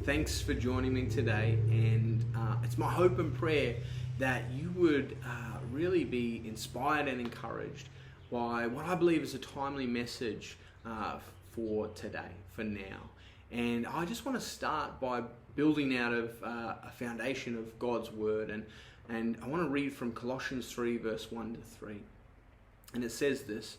Thanks for joining me today, and it's my hope and prayer that you would really be inspired and encouraged by what I believe is a timely message for today, for now. And I just want to start by building out of a foundation of God's Word, and I want to read from Colossians 3 verse 1 to 3. And it says this,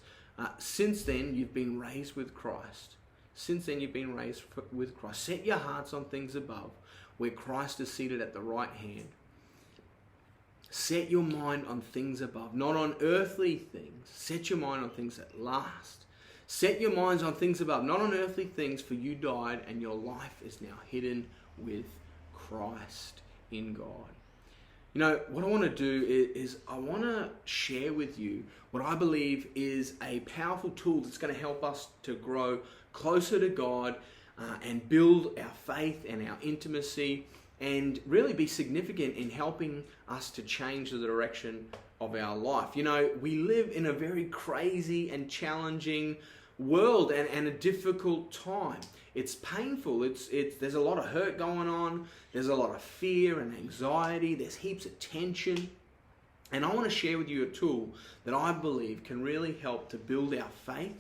since then you've been raised with Christ. Since then you've been raised with Christ. Set your hearts on things above, where Christ is seated at the right hand. Set your mind on things above, not on earthly things. Set your mind on things that last. Set your minds on things above, not on earthly things, for you died and your life is now hidden with Christ in God. You know, what I want to do is I want to share with you what I believe is a powerful tool that's going to help us to grow closer to God and build our faith and our intimacy, and really be significant in helping us to change the direction of our life. You know, we live in a very crazy and challenging world and a difficult time. It's painful. There's a lot of hurt going on. There's a lot of fear and anxiety. There's heaps of tension. And I want to share with you a tool that I believe can really help to build our faith,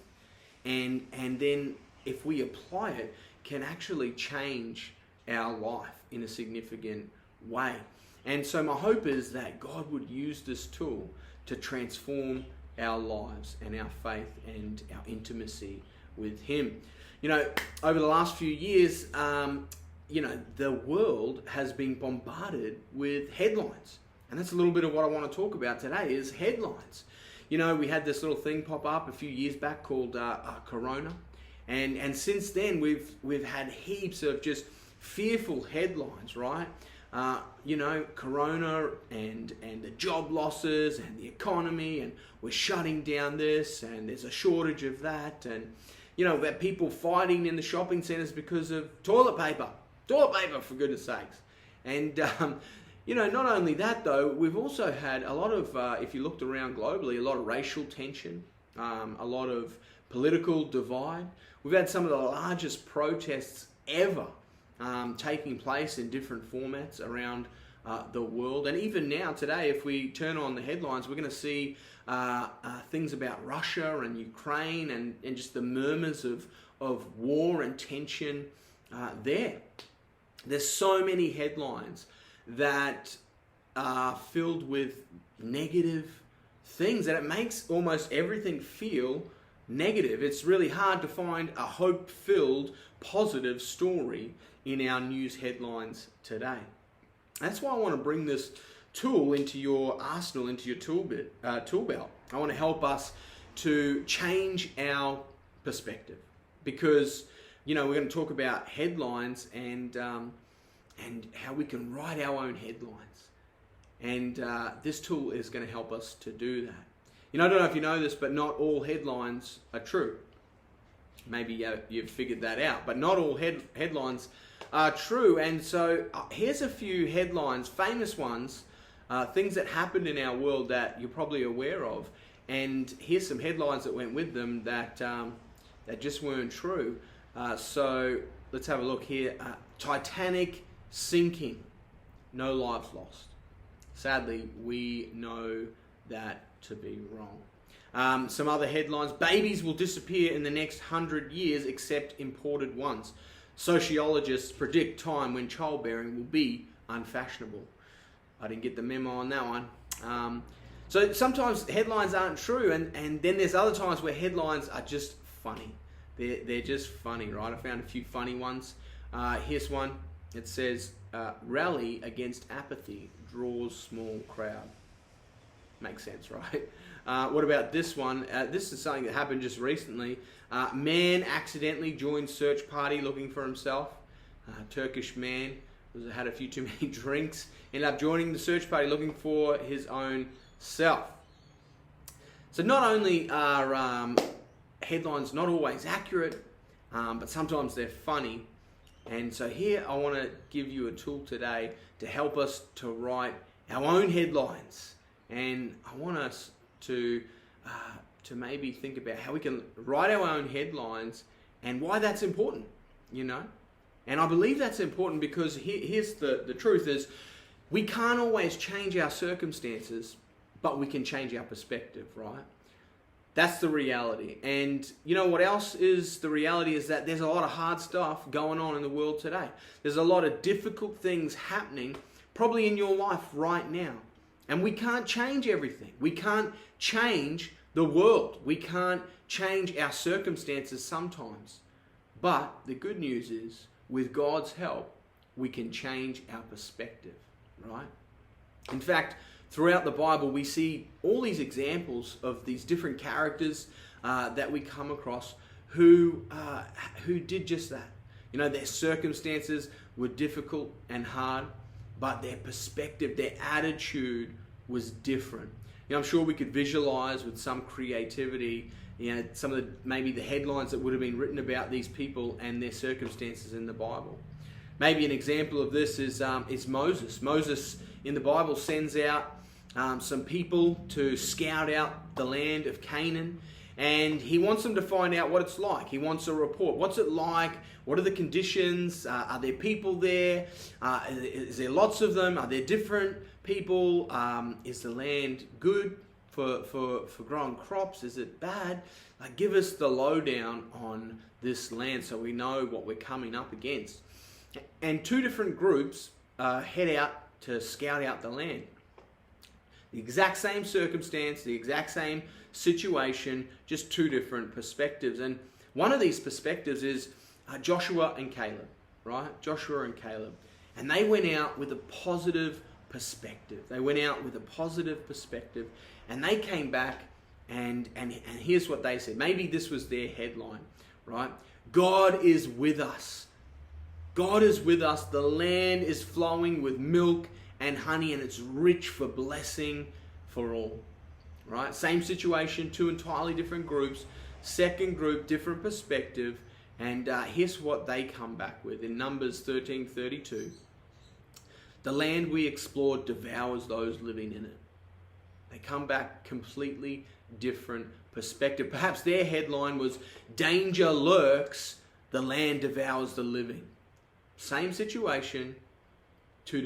and then if we apply it, can actually change our life in a significant way. And so my hope is that God would use this tool to transform our lives and our faith and our intimacy with Him. You know, over the last few years, the world has been bombarded with headlines. And that's a little bit of what I want to talk about today, is headlines. You know, we had this little thing pop up a few years back called Corona. And since then, we've had heaps of just fearful headlines, right? Corona and the job losses and the economy, and we're shutting down this, and there's a shortage of that, and that people fighting in the shopping centers because of toilet paper, for goodness sakes. And not only that though, we've also had a lot of, if you looked around globally, a lot of racial tension, a lot of political divide. We've had some of the largest protests ever taking place in different formats around the world. And even now, today, if we turn on the headlines, we're going to see things about Russia and Ukraine and just the murmurs of war and tension there. There's so many headlines that are filled with negative things that it makes almost everything feel negative. It's really hard to find a hope-filled, positive story in our news headlines today. That's why I want to bring this tool into your arsenal, into your tool belt. I want to help us to change our perspective, because we're going to talk about headlines and how we can write our own headlines. And this tool is going to help us to do that. I don't know if you know this, but not all headlines are true. Maybe you've figured that out, but not all headlines are true. And so here's a few headlines, famous ones, things that happened in our world that you're probably aware of. And here's some headlines that went with them that just weren't true. So let's have a look here. Titanic sinking, no lives lost. Sadly, we know that to be wrong. Some other headlines: babies will disappear in the next 100 years except imported ones. Sociologists predict time when childbearing will be unfashionable. I didn't get the memo on that one. So sometimes headlines aren't true, and then there's other times where headlines are just funny. They're just funny, right? I found a few funny ones. Here's one. It says, rally against apathy draws small crowd. Makes sense, right? What about this one? This is something that happened just recently. Man accidentally joined search party looking for himself. Turkish man had a few too many drinks, ended up joining the search party looking for his own self. So not only are headlines not always accurate, but sometimes they're funny. And so here I want to give you a tool today to help us to write our own headlines. And I want us to maybe think about how we can write our own headlines and why that's important, And I believe that's important because here's the truth is we can't always change our circumstances, but we can change our perspective, right? That's the reality. And you know what else is the reality is that there's a lot of hard stuff going on in the world today. There's a lot of difficult things happening probably in your life right now. And we can't change everything. We can't change the world. We can't change our circumstances sometimes. But the good news is, with God's help, we can change our perspective, right? In fact, throughout the Bible, we see all these examples of these different characters that we come across who did just that. You know, their circumstances were difficult and hard, but their perspective, their attitude was different. You know, I'm sure we could visualize with some creativity, you know, some of maybe the headlines that would have been written about these people and their circumstances in the Bible. Maybe an example of this is Moses. Moses in the Bible sends out some people to scout out the land of Canaan, and he wants them to find out what it's like. He wants a report. What's it like? What are the conditions? Are there people there? Is there lots of them? Are there different people? Is the land good for growing crops? Is it bad? Give us the lowdown on this land so we know what we're coming up against. And two different groups head out to scout out the land. The exact same circumstance, the exact same situation, just two different perspectives. And one of these perspectives is Joshua and Caleb, right? Joshua and Caleb. And they went out with a positive perspective. They went out with a positive perspective, and they came back and here's what they said. Maybe this was their headline, right? God is with us. God is with us. The land is flowing with milk and honey, and it's rich for blessing for all, right? Same situation, two entirely different groups. Second group, different perspective. And here's what they come back with in Numbers 13:32. The land we explored devours those living in it. They come back completely different perspective. Perhaps their headline was, danger lurks, the land devours the living. Same situation, two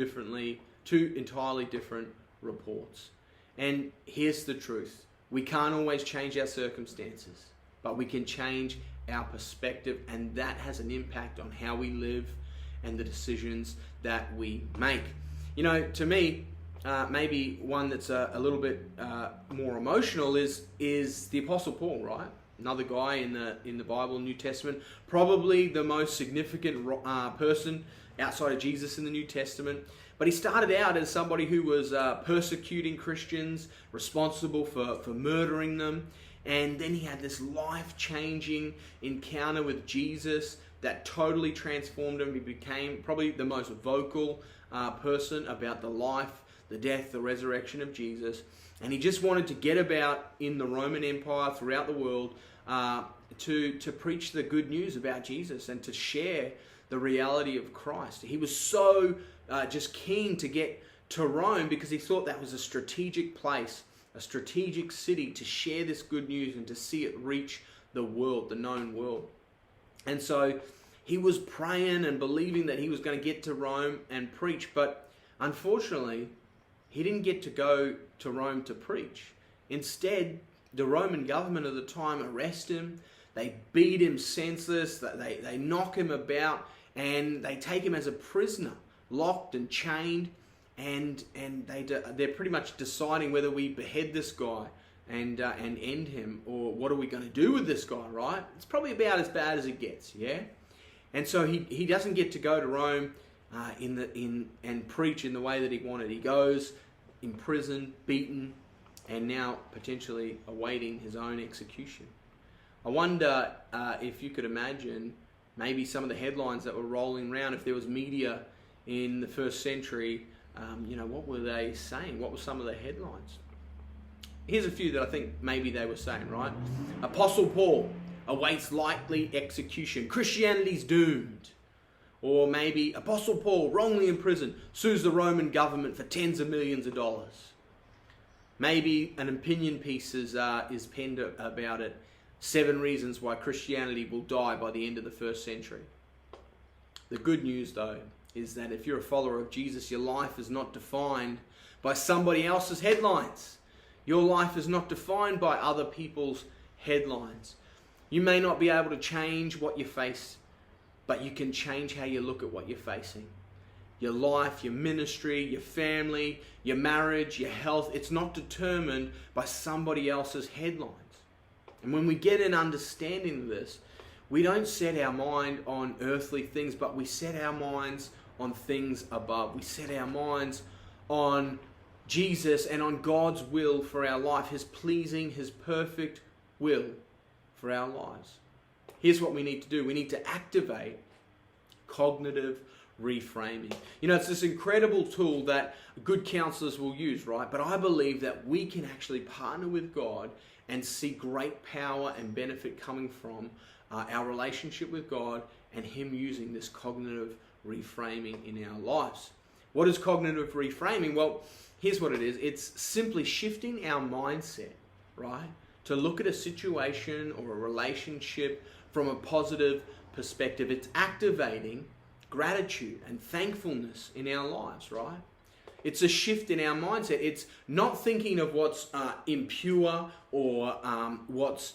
entirely different reports. And here's the truth. We can't always change our circumstances, but we can change our perspective, and that has an impact on how we live and the decisions that we make. You know, to me, maybe one that's a little bit more emotional is the Apostle Paul, right? Another guy in the Bible, New Testament, probably the most significant person outside of Jesus in the New Testament. But he started out as somebody who was persecuting Christians, responsible for murdering them. And then he had this life-changing encounter with Jesus that totally transformed him. He became probably the most vocal person about the life, the death, the resurrection of Jesus. And he just wanted to get about in the Roman Empire, throughout the world, to preach the good news about Jesus and to share the reality of Christ. He was so just keen to get to Rome because he thought that was a strategic place, a strategic city to share this good news and to see it reach the world, the known world. And so he was praying and believing that he was going to get to Rome and preach, but unfortunately, he didn't get to go to Rome to preach. Instead, the Roman government of the time arrest him, they beat him senseless, they knock him about, and they take him as a prisoner, locked and chained, and they're pretty much deciding whether we behead this guy and end him, or what are we going to do with this guy, right? It's probably about as bad as it gets, yeah? And so he doesn't get to go to Rome and preach in the way that he wanted. He goes in prison, beaten, and now potentially awaiting his own execution. I wonder if you could imagine maybe some of the headlines that were rolling around, if there was media in the first century, what were they saying? What were some of the headlines? Here's a few that I think maybe they were saying, right? Apostle Paul awaits likely execution. Christianity's doomed. Or maybe Apostle Paul, wrongly imprisoned, sues the Roman government for tens of millions of dollars. Maybe an opinion piece is penned about it. 7 reasons why Christianity will die by the end of the first century. The good news, though, is that if you're a follower of Jesus, your life is not defined by somebody else's headlines. Your life is not defined by other people's headlines. You may not be able to change what you face, but you can change how you look at what you're facing. Your life, your ministry, your family, your marriage, your health, it's not determined by somebody else's headlines. And when we get an understanding of this, we don't set our mind on earthly things, but we set our minds on things above. We set our minds on Jesus and on God's will for our life, His pleasing, His perfect will for our lives. Here's what we need to do. We need to activate cognitive reframing. You know, it's this incredible tool that good counselors will use, right? But I believe that we can actually partner with God and see great power and benefit coming from our relationship with God and Him using this cognitive reframing in our lives. What is cognitive reframing? Well, here's what it is. It's simply shifting our mindset, right? To look at a situation or a relationship from a positive perspective. It's activating gratitude and thankfulness in our lives, right? It's a shift in our mindset. It's not thinking of what's impure or what's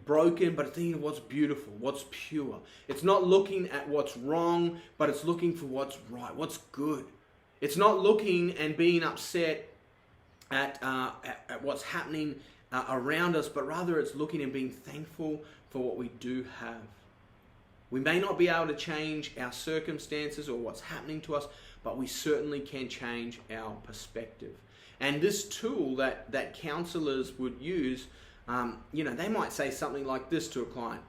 broken, but thinking of what's beautiful, what's pure. It's not looking at what's wrong, but it's looking for what's right, what's good. It's not looking and being upset at what's happening around us, but rather it's looking and being thankful for what we do have. We may not be able to change our circumstances or what's happening to us, but we certainly can change our perspective. And this tool that counselors would use, they might say something like this to a client.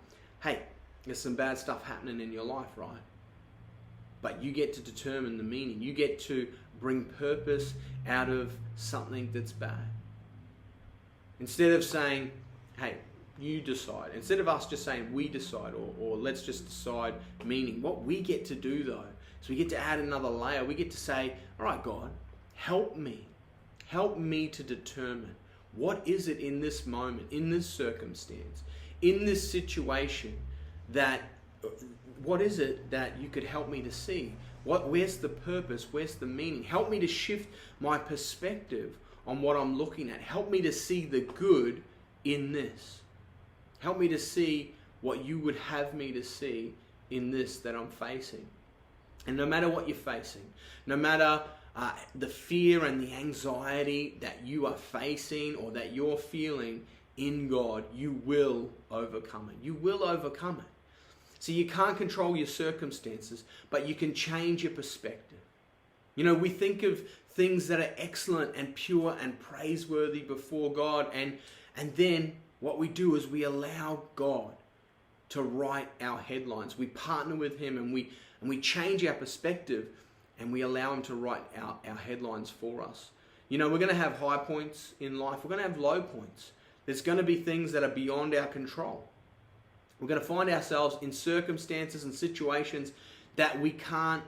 Hey, there's some bad stuff happening in your life, right? But you get to determine the meaning. You get to bring purpose out of something that's bad. Instead of saying, hey, you decide. Instead of us just saying we decide or let's just decide meaning. What we get to do though, is we get to add another layer. We get to say, all right, God, help me. Help me to determine what is it in this moment, in this circumstance, in this situation what is it that you could help me to see? Where's the purpose? Where's the meaning? Help me to shift my perspective on what I'm looking at. Help me to see the good in this. Help me to see what you would have me to see in this that I'm facing. And no matter what you're facing, no matter the fear and the anxiety that you are facing or that you're feeling in God, you will overcome it. You will overcome it. So you can't control your circumstances, but you can change your perspective. You know, we think of things that are excellent and pure and praiseworthy before God, and then what we do is we allow God to write our headlines. We partner with Him and we change our perspective and we allow Him to write our headlines for us. You know, we're going to have high points in life. We're going to have low points. There's going to be things that are beyond our control. We're going to find ourselves in circumstances and situations that we can't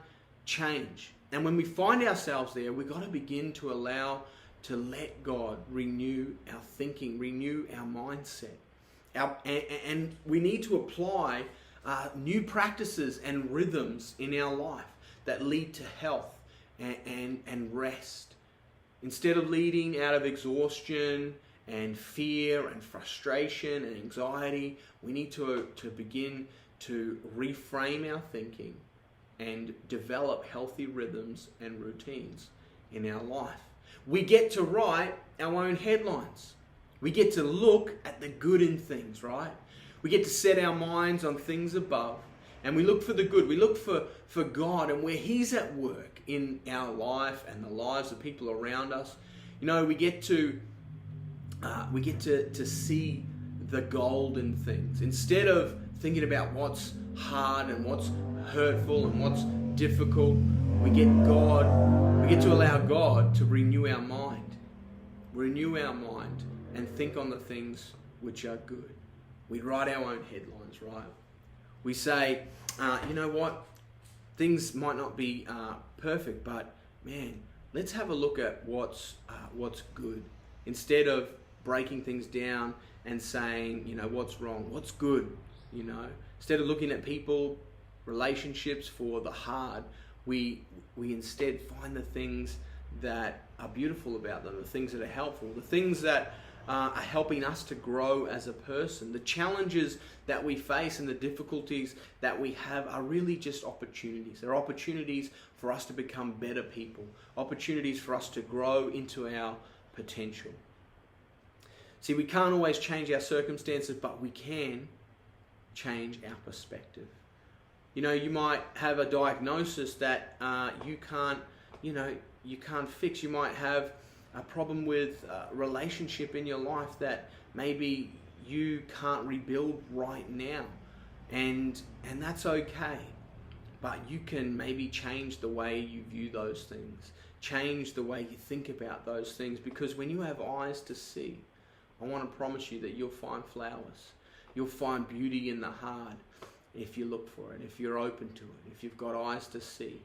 change. And when we find ourselves there, we've got to begin to let God renew our thinking, renew our mindset. And we need to apply new practices and rhythms in our life that lead to health and rest. Instead of leading out of exhaustion and fear and frustration and anxiety, we need to begin to reframe our thinking and develop healthy rhythms and routines in our life. We get to write our own headlines. We get to look at the good in things, right? We get to set our minds on things above, and we look for the good. We look for God and where He's at work in our life and the lives of people around us. You know, we get to see the golden things. Instead of thinking about what's hard and what's hurtful and what's difficult, we get to allow God to renew our mind and think on the things which are good. We write our own headlines, right? We say, you know what? Things might not be perfect, but man, let's have a look at what's good. Instead of breaking things down and saying, you know, what's wrong, what's good, you know. Instead of looking at people, relationships, for the hard, we instead find the things that are beautiful about them, the things that are helpful, the things that are helping us to grow as a person. The challenges that we face and the difficulties that we have are really just opportunities. They're opportunities for us to become better people, opportunities for us to grow into our potential. See, we can't always change our circumstances, but we can change our perspective. You know, you might have a diagnosis that you can't fix. You might have a problem with a relationship in your life that maybe you can't rebuild right now, and that's okay. But you can maybe change the way you view those things, change the way you think about those things, because when you have eyes to see, I want to promise you that you'll find flowers. You'll find beauty in the hard if you look for it, if you're open to it, if you've got eyes to see.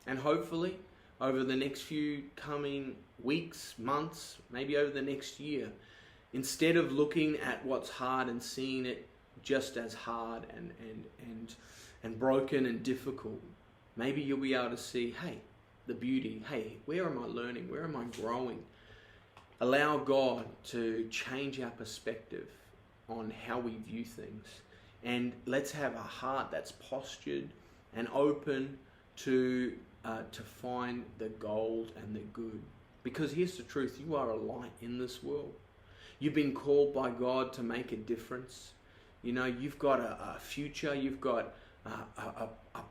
And hopefully, over the next few coming weeks, months, maybe over the next year, instead of looking at what's hard and seeing it just as hard and broken and difficult, maybe you'll be able to see, hey, the beauty. Hey, where am I learning? Where am I growing? Allow God to change our perspective on how we view things. And let's have a heart that's postured and open to find the gold and the good. Because here's the truth, you are a light in this world. You've been called by God to make a difference. You know, you've got a future, you've got a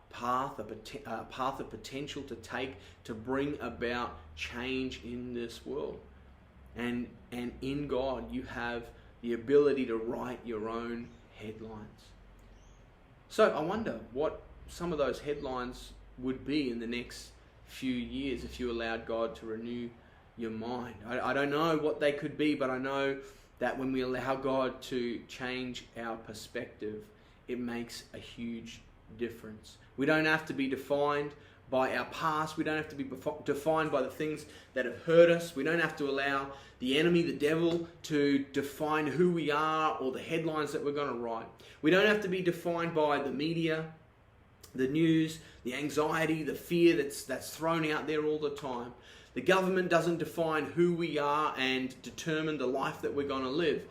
path of potential to take to bring about change in this world. And in God, you have the ability to write your own headlines. So I wonder what some of those headlines would be in the next few years if you allowed God to renew your mind. I don't know what they could be, but I know that when we allow God to change our perspective, it makes a huge difference. We don't have to be defined by our past. We don't have to be defined by the things that have hurt us. We don't have to allow the enemy, the devil, to define who we are or the headlines that we're going to write. We don't have to be defined by the media, the news, the anxiety, the fear that's thrown out there all the time. The government doesn't define who we are and determine the life that we're going to live.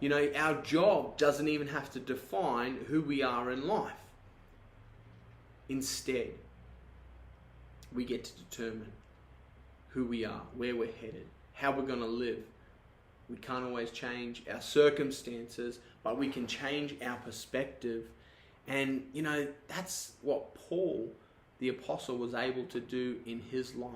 You know, our job doesn't even have to define who we are in life. Instead, we get to determine who we are, where we're headed, how we're going to live. We can't always change our circumstances, but we can change our perspective. And, you know, that's what Paul, the apostle, was able to do in his life.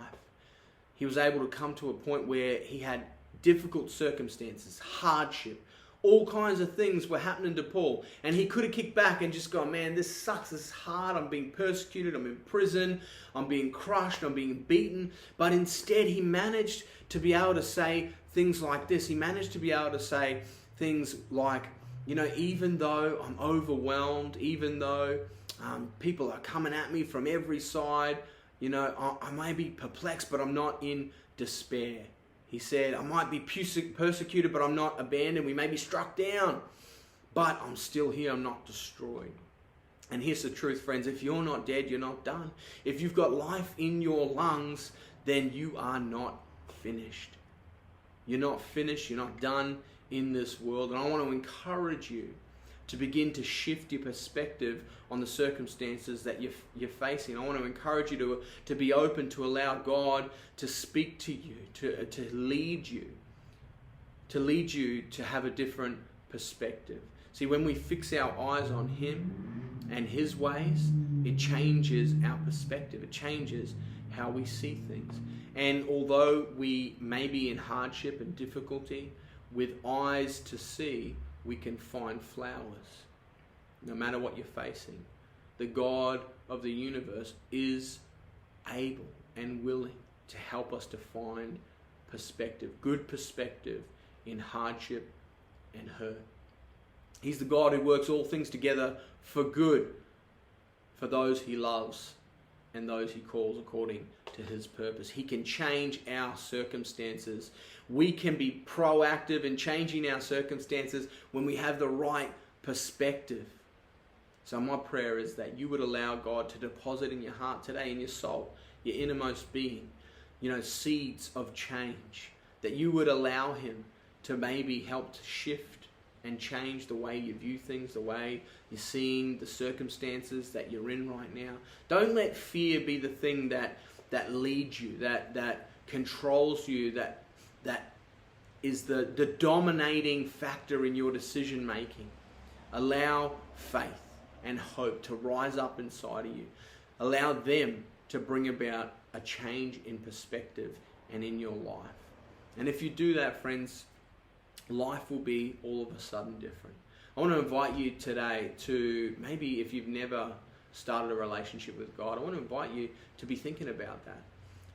He was able to come to a point where he had difficult circumstances, hardship, all kinds of things were happening to Paul. And he could have kicked back and just gone, man, this sucks, this is hard, I'm being persecuted, I'm in prison, I'm being crushed, I'm being beaten. But instead, he managed to be able to say things like this. He managed to be able to say things like, you know, even though I'm overwhelmed, even though people are coming at me from every side, you know, I may be perplexed, but I'm not in despair. He said, I might be persecuted, but I'm not abandoned. We may be struck down, but I'm still here. I'm not destroyed. And here's the truth, friends. If you're not dead, you're not done. If you've got life in your lungs, then you are not finished. You're not finished. You're not done in this world. And I want to encourage you to begin to shift your perspective on the circumstances that you're facing. I want to encourage you to be open to allow God to speak to you, to lead you to have a different perspective. See, when we fix our eyes on Him and His ways, it changes our perspective. It changes how we see things. And although we may be in hardship and difficulty, with eyes to see, we can find flowers. No matter what you're facing, the God of the universe is able and willing to help us to find perspective, good perspective in hardship and hurt. He's the God who works all things together for good for those He loves and those He calls according to His purpose. He can change our circumstances. We can be proactive in changing our circumstances when we have the right perspective. So my prayer is that you would allow God to deposit in your heart today, in your soul, your innermost being, seeds of change. That you would allow Him to maybe help to shift and change the way you view things, the way you're seeing the circumstances that you're in right now. Don't let fear be the thing that leads you, that controls you, that is the dominating factor in your decision making. Allow faith and hope to rise up inside of you. Allow them to bring about a change in perspective and in your life. And if you do that, friends, life will be all of a sudden different. I want to invite you today to, maybe if you've never started a relationship with God, I want to invite you to be thinking about that.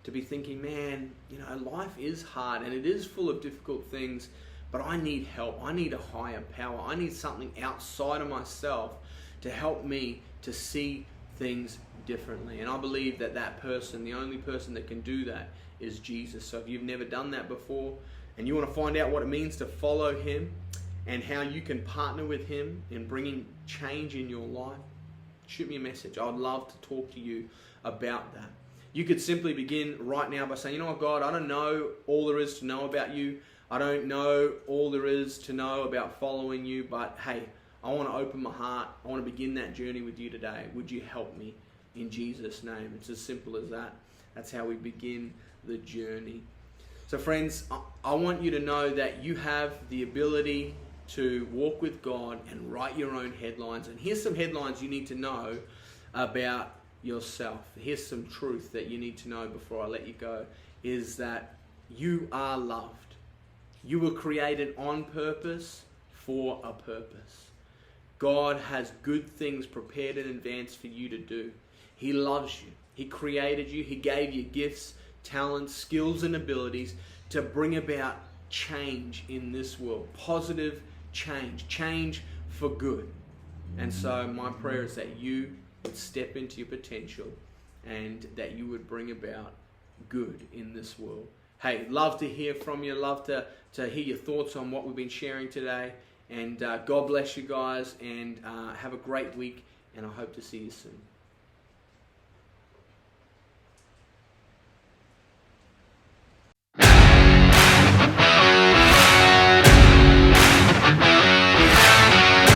To be thinking, man, life is hard and it is full of difficult things, but I need help. I need a higher power. I need something outside of myself to help me to see things differently. And I believe that person, the only person that can do that, is Jesus. So if you've never done that before and you want to find out what it means to follow Him and how you can partner with Him in bringing change in your life, shoot me a message. I would love to talk to you about that. You could simply begin right now by saying, you know what, God, I don't know all there is to know about you. I don't know all there is to know about following you, but hey, I want to open my heart. I want to begin that journey with you today. Would you help me in Jesus' name? It's as simple as that. That's how we begin the journey. So friends, I want you to know that you have the ability to walk with God and write your own headlines. And here's some headlines you need to know about yourself. Here's some truth that you need to know before I let you go, is that you are loved. You were created on purpose for a purpose. God has good things prepared in advance for you to do. He loves you. He created you. He gave you gifts, talents, skills, and abilities to bring about change in this world. Positive change for good. And so my prayer is that you would step into your potential and that you would bring about good in this world. Hey, love to hear from you. Love to hear your thoughts on what we've been sharing today. And God bless you guys, and have a great week, and I hope to see you soon.